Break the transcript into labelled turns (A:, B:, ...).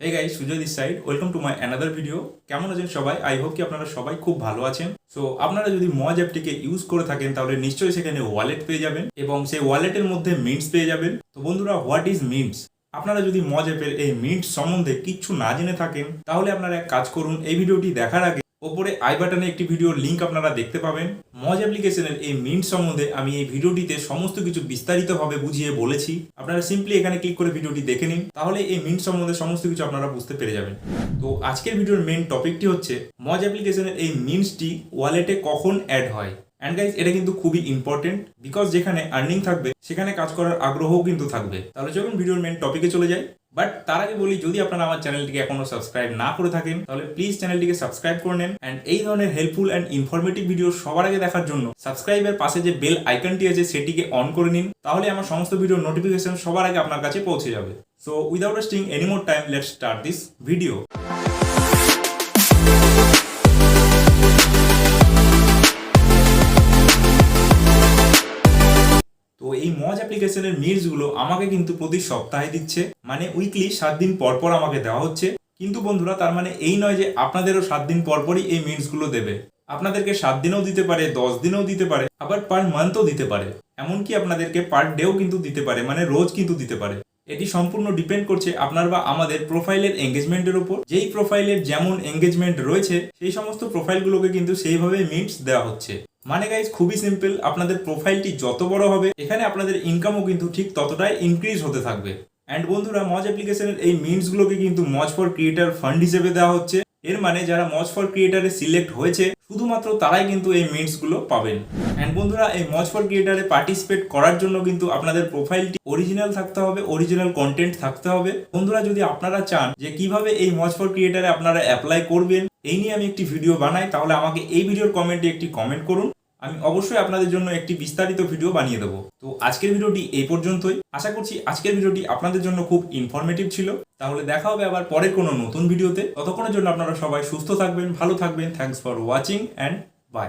A: Hey guys, Sujoy this side. Welcome to my another video. কেমন আছেন সবাই? I hope কি আপনারা সবাই খুব ভালো আছেন। সো আপনারা যদি মজ অ্যাপটিকে ইউজ করে থাকেন তাহলে নিশ্চয়ই সেখানে ওয়ালেট পেয়ে যাবেন এবং সেই ওয়ালেটের মধ্যে মিন্টস পেয়ে যাবেন। তো বন্ধুরা, হোয়াট ইজ মিন্টস? আপনারা যদি মজ অ্যাপের এই মিন্টস সম্বন্ধে কিচ্ছু না জেনে থাকেন তাহলে আপনারা এক কাজ করুন, এই ভিডিওটি দেখার আগে ওপরে আই বাটনে একটি ভিডিওর লিঙ্ক আপনারা দেখতে পাবেন। মজ অ্যাপ্লিকেশনের এই মিন্টস সম্বন্ধে আমি এই ভিডিওটিতে সমস্ত কিছু বিস্তারিতভাবে বুঝিয়ে বলেছি। আপনারা সিম্পলি এখানে ক্লিক করে ভিডিওটি দেখে নিন, তাহলে এই মিন্টস সম্বন্ধে সমস্ত কিছু আপনারা বুঝতে পেরে যাবেন। তো আজকের ভিডিওর মেইন টপিকটি হচ্ছে মজ অ্যাপ্লিকেশনের এই মিন্টসটি ওয়ালেটে কখন অ্যাড হয়। অ্যান্ড গাইজ, এটা কিন্তু খুবই ইম্পর্টেন্ট, বিকজ যেখানে আর্নিং থাকবে সেখানে কাজ করার আগ্রহও কিন্তু থাকবে। তাহলে চলুন ভিডিওর মেইন টপিকে চলে যাই। বাট তার আগে বলি, যদি আপনারা আমার চ্যানেলটিকে এখনো সাবস্ক্রাইব না করে থাকেন তাহলে প্লিজ চ্যানেলটিকে সাবস্ক্রাইব করে নেন। অ্যান্ড এই ধরনের হেল্পফুল অ্যান্ড ইনফরমেটিভ ভিডিও সবার আগে দেখার জন্য সাবস্ক্রাইবের পাশে যে বেল আইকনটি আছে সেটিকে অন করে নিন, তাহলে আমার সমস্ত ভিডিওর নোটিফিকেশন সবার আগে আপনার কাছে পৌঁছে যাবে। So without wasting any more time, let's start this video. তো এই মজ অ্যাপ্লিকেশনের মিটসগুলো আমাকে কিন্তু প্রতি সপ্তাহে দিচ্ছে, মানে উইকলি 7 দিন পর পর আমাকে দেওয়া হচ্ছে। কিন্তু বন্ধুরা, তার মানে এই নয় যে আপনাদেরও 7 দিন পর পরই এই মিটসগুলো দেবে। আপনাদেরকে 7 দিনেও দিতে পারে, 10 দিনেও দিতে পারে, আবার পার মান্থও দিতে পারে, এমনকি আপনাদেরকে পার ডেও কিন্তু দিতে পারে, মানে রোজ কিন্তু দিতে পারে। এটি সম্পূর্ণ ডিপেন্ড করছে আপনার বা আমাদের প্রোফাইলের এঙ্গেজমেন্টের উপর। যেই প্রোফাইলের যেমন এঙ্গেজমেন্ট রয়েছে সেই সমস্ত প্রোফাইলগুলোকে কিন্তু সেইভাবে মিটস দেওয়া হচ্ছে। মানে গাইজ, খুবই সিম্পল, আপনাদের প্রোফাইলটি যত বড় হবে এখানে আপনাদের ইনকামও কিন্তু ঠিক ততটাই ইনক্রিজ হতে থাকবে। অ্যান্ড বন্ধুরা, মজ অ্যাপ্লিকেশনের এই মিটসগুলোকে কিন্তু মজ ফর ক্রিয়েটার ফান্ড হিসেবে দেওয়া হচ্ছে। এর মানে যারা মজ ফর ক্রিয়েটারে সিলেক্ট হয়েছে শুধুমাত্র তারাই কিন্তু এই মিটসগুলো পাবেন। অ্যান্ড বন্ধুরা, এই মজ ফর ক্রিয়েটারে পার্টিসিপেট করার জন্য কিন্তু আপনাদের প্রোফাইলটি অরিজিনাল থাকতে হবে, অরিজিনাল কন্টেন্ট থাকতে হবে। বন্ধুরা, যদি আপনারা চান যে কিভাবে এই মজ ফর ক্রিয়েটারে আপনারা অ্যাপ্লাই করবেন এই নিয়ে আমি একটি ভিডিও বানাই, তাহলে আমাকে এই ভিডিওর কমেন্টে একটি কমেন্ট করুন, আমি অবশ্যই আপনাদের জন্য একটি বিস্তারিত ভিডিও বানিয়ে দেবো। তো আজকের ভিডিওটি এই পর্যন্তই। আশা করছি আজকের ভিডিওটি আপনাদের জন্য খুব ইনফরমেটিভ ছিল। তাহলে দেখা হবে আবার পরের কোনো নতুন ভিডিওতে। ততক্ষণের জন্য আপনারা সবাই সুস্থ থাকবেন, ভালো থাকবেন। Thanks for watching and by.